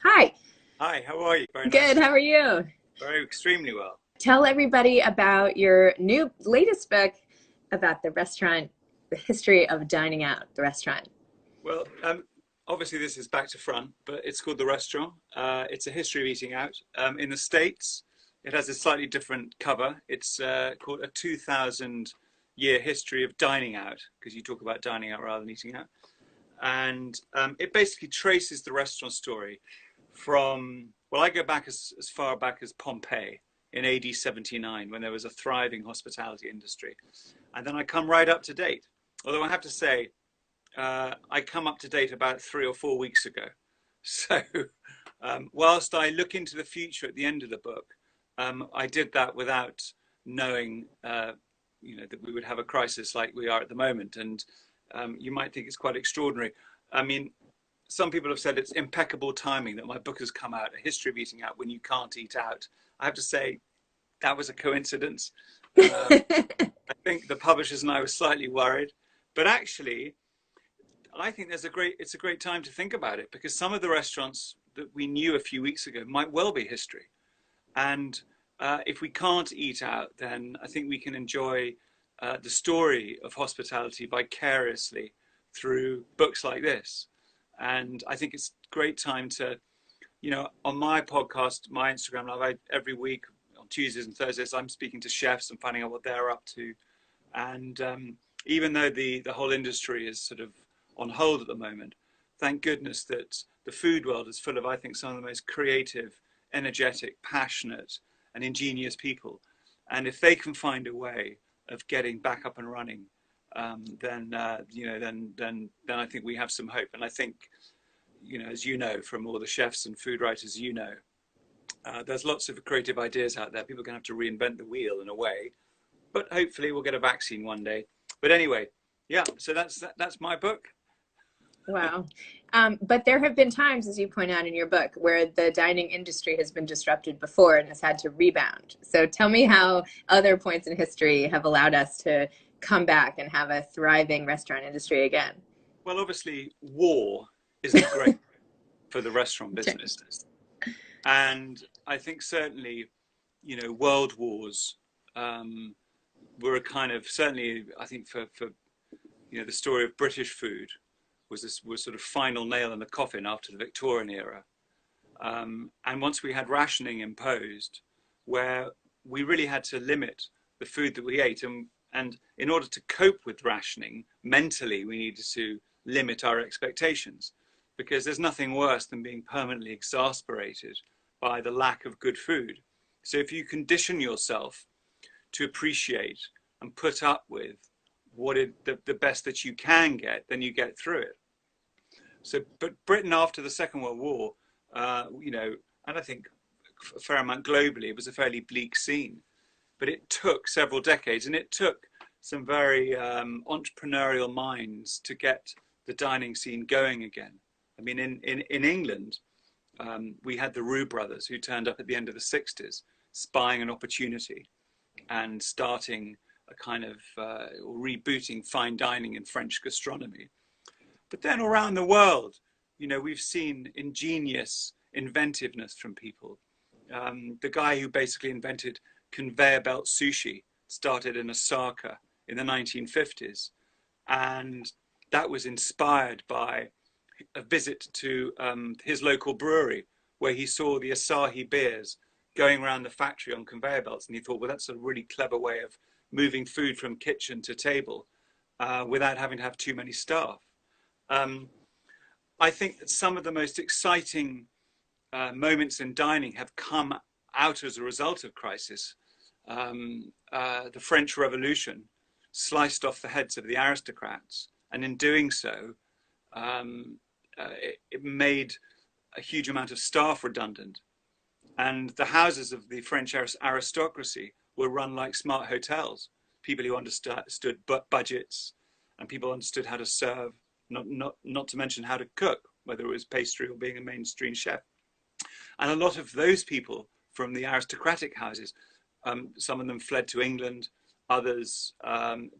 Hi, Hi, how are you? Very nice good. to How are you? very extremely well. Tell everybody about your new latest book about the restaurant, the history of dining out, the restaurant. Well, obviously this is back to front, but it's called The Restaurant. It's a history of eating out. In the States, it has a slightly different cover. It's called A 2000 Year History of Dining Out, because you talk about dining out rather than eating out. And it basically traces the restaurant story from, well, I go back as far back as Pompeii in AD 79 when there was a thriving hospitality industry. And then I come right up to date. Although I have to say, I come up to date about 3 or 4 weeks ago. So, whilst I look into the future at the end of the book, I did that without knowing, that we would have a crisis like we are at the moment. And you might think it's quite extraordinary. I mean, some people have said it's impeccable timing that my book has come out, A History of Eating Out When You Can't Eat Out. I have to say that was a coincidence. I think the publishers and I were slightly worried, but actually, I think it's a great time to think about it because some of the restaurants that we knew a few weeks ago might well be history. And if we can't eat out, then I think we can enjoy the story of hospitality vicariously through books like this. And I think it's a great time to, on my podcast, my Instagram live, every week on Tuesdays and Thursdays, I'm speaking to chefs and finding out what they're up to. And even though the whole industry is sort of on hold at the moment, thank goodness that the food world is full of, I think, some of the most creative, energetic, passionate, and ingenious people. And if they can find a way of getting back up and running, then I think we have some hope. And I think, as you know, from all the chefs and food writers, there's lots of creative ideas out there. People are going to have to reinvent the wheel in a way, but hopefully we'll get a vaccine one day. But anyway, yeah. So that's my book. Wow. But there have been times, as you point out in your book, where the dining industry has been disrupted before and has had to rebound. So tell me how other points in history have allowed us to come back and have a thriving restaurant industry again. Well, obviously, war isn't great for the restaurant business, and I think certainly, world wars were a kind of certainly. I think for the story of British food was sort of final nail in the coffin after the Victorian era. And once we had rationing imposed, where we really had to limit the food that we ate, and in order to cope with rationing mentally, we needed to limit our expectations, because there's nothing worse than being permanently exasperated by the lack of good food. So if you condition yourself to appreciate and put up with the best that you can get, then you get through it. So, but Britain after the Second World War, and I think a fair amount globally, it was a fairly bleak scene. But it took several decades, and it took some very entrepreneurial minds to get the dining scene going again. I mean, in England, we had the Roux brothers who turned up at the end of the 60s, spying an opportunity and starting a kind of rebooting fine dining in French gastronomy. But then around the world, we've seen ingenious inventiveness from people. The guy who basically invented conveyor belt sushi started in Osaka in the 1950s. And that was inspired by a visit to his local brewery, where he saw the Asahi beers going around the factory on conveyor belts. And he thought, well, that's a really clever way of moving food from kitchen to table without having to have too many staff. I think that some of the most exciting moments in dining have come out as a result of crisis. The French Revolution sliced off the heads of the aristocrats, and in doing so, it made a huge amount of staff redundant. And the houses of the French aristocracy were run like smart hotels. People who understood budgets, and people understood how to serve, not to mention how to cook, whether it was pastry or being a mainstream chef. And a lot of those people from the aristocratic houses, some of them fled to England, others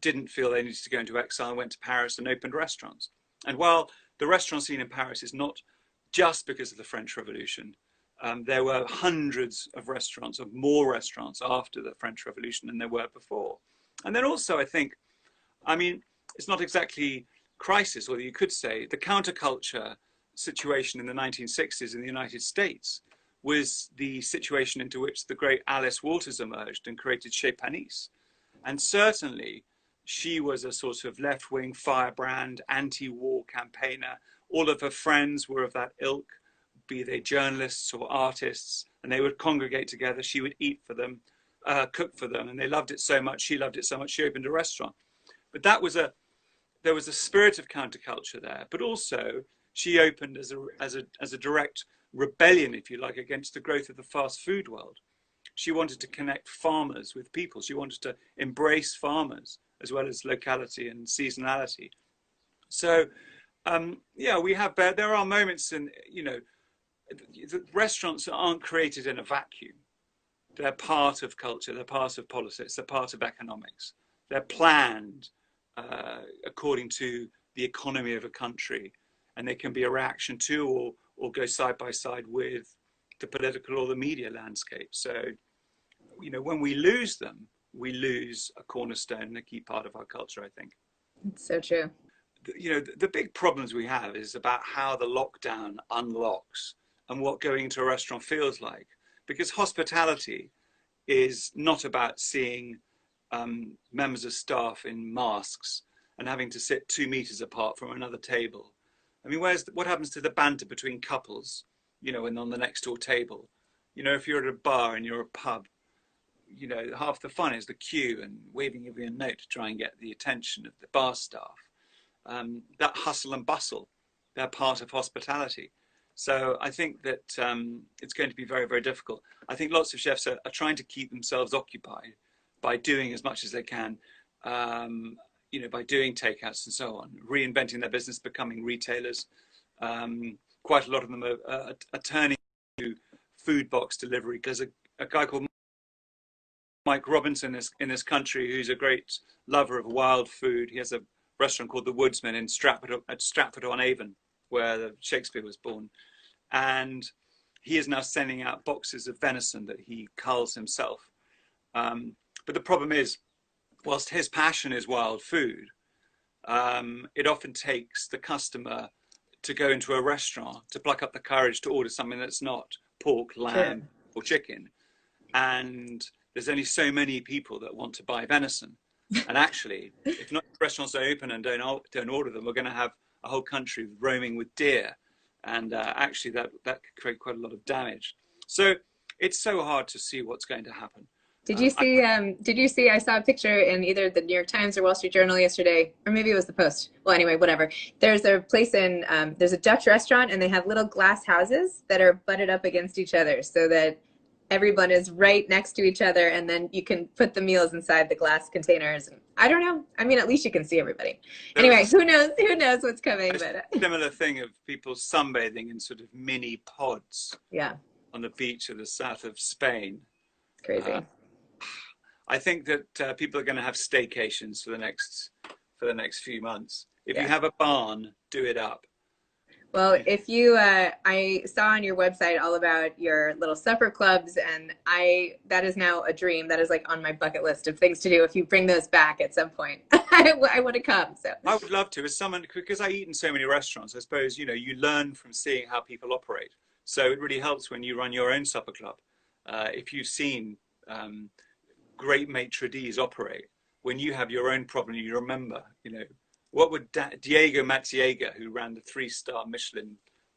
didn't feel they needed to go into exile, went to Paris and opened restaurants. And while the restaurant scene in Paris is not just because of the French Revolution. There were hundreds of restaurants, of more restaurants after the French Revolution than there were before. And then also, I think, I mean, it's not exactly crisis, or you could say the counterculture situation in the 1960s in the United States was the situation into which the great Alice Walters emerged and created Chez Panisse. And certainly she was a sort of left-wing firebrand, anti-war campaigner. All of her friends were of that ilk, be they journalists or artists, and they would congregate together. She would eat for them, cook for them, and they loved it so much. She loved it so much. She opened a restaurant. But there was a spirit of counterculture there, but also she opened as a direct rebellion, if you like, against the growth of the fast food world. She wanted to connect farmers with people. She wanted to embrace farmers as well as locality and seasonality. So, yeah, there are moments in, the restaurants aren't created in a vacuum. They're part of culture, they're part of politics, they're part of economics. They're planned according to the economy of a country, and they can be a reaction to or go side by side with the political or the media landscape. So, when we lose them, we lose a cornerstone and a key part of our culture, I think. It's so true. The big problems we have is about how the lockdown unlocks and what going into a restaurant feels like. Because hospitality is not about seeing members of staff in masks and having to sit 2 meters apart from another table. I mean, what happens to the banter between couples, and on the next door table? If you're at a bar and you're a pub, half the fun is the queue and waving of your note to try and get the attention of the bar staff. That hustle and bustle, they're part of hospitality. So I think that it's going to be very, very difficult. I think lots of chefs are trying to keep themselves occupied by doing as much as they can, by doing takeouts and so on, reinventing their business, becoming retailers. Quite a lot of them are turning to food box delivery, because a guy called Mike Robinson in this country, who's a great lover of wild food. He has a restaurant called The Woodsman in Stratford-on-Avon, where Shakespeare was born. And he is now sending out boxes of venison that he culls himself. But the problem is, whilst his passion is wild food, it often takes the customer to go into a restaurant to pluck up the courage to order something that's not pork, lamb, or chicken. And there's only so many people that want to buy venison. And actually, if not restaurants are open and don't order them, we're going to have a whole country roaming with deer. And actually, that could create quite a lot of damage. So it's so hard to see what's going to happen. Did you see, I saw a picture in either the New York Times or Wall Street Journal yesterday, or maybe it was the Post. Well, anyway, whatever. There's a place there's a Dutch restaurant, and they have little glass houses that are butted up against each other so that everyone is right next to each other, and then you can put the meals inside the glass containers. I don't know. I mean, at least you can see everybody. Anyway, who knows what's coming. But similar thing of people sunbathing in sort of mini pods. Yeah. On the beach of the south of Spain. It's crazy. I think that people are going to have staycations for the next few months. If you have a barn, do it up. Well, if you, I saw on your website all about your little supper clubs, and that is now a dream. That is like on my bucket list of things to do. If you bring those back at some point, I want to come. So I would love to. As someone, because I eat in so many restaurants, I suppose, you learn from seeing how people operate. So it really helps when you run your own supper club. If you've seen great maitre d's operate, when you have your own problem, you remember, what would Diego Mattiega, who ran the 3-star Michelin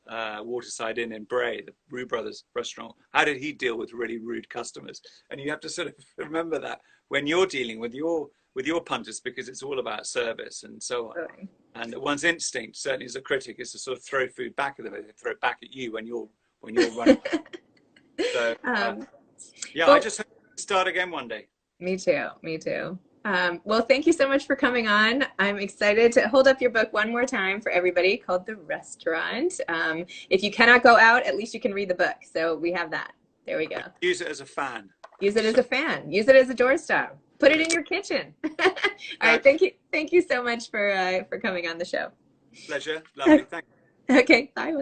Waterside Inn in Bray, the Roux Brothers restaurant, how did he deal with really rude customers? And you have to sort of remember that when you're dealing with your punters, because it's all about service and so on. Right. And one's instinct, certainly as a critic, is to sort of throw food back at them, and throw it back at you when you're running. So yeah, well, I just hope to start again one day. Me too. Well, thank you so much for coming on. I'm excited to hold up your book one more time for everybody, called The Restaurant. If you cannot go out, at least you can read the book. So we have that. There we go. Use it as a fan. Use it as a fan. Use it as a doorstop. Put it in your kitchen. All right. Thank you so much for coming on the show. Pleasure. Lovely. Thank you. Okay. Bye, William.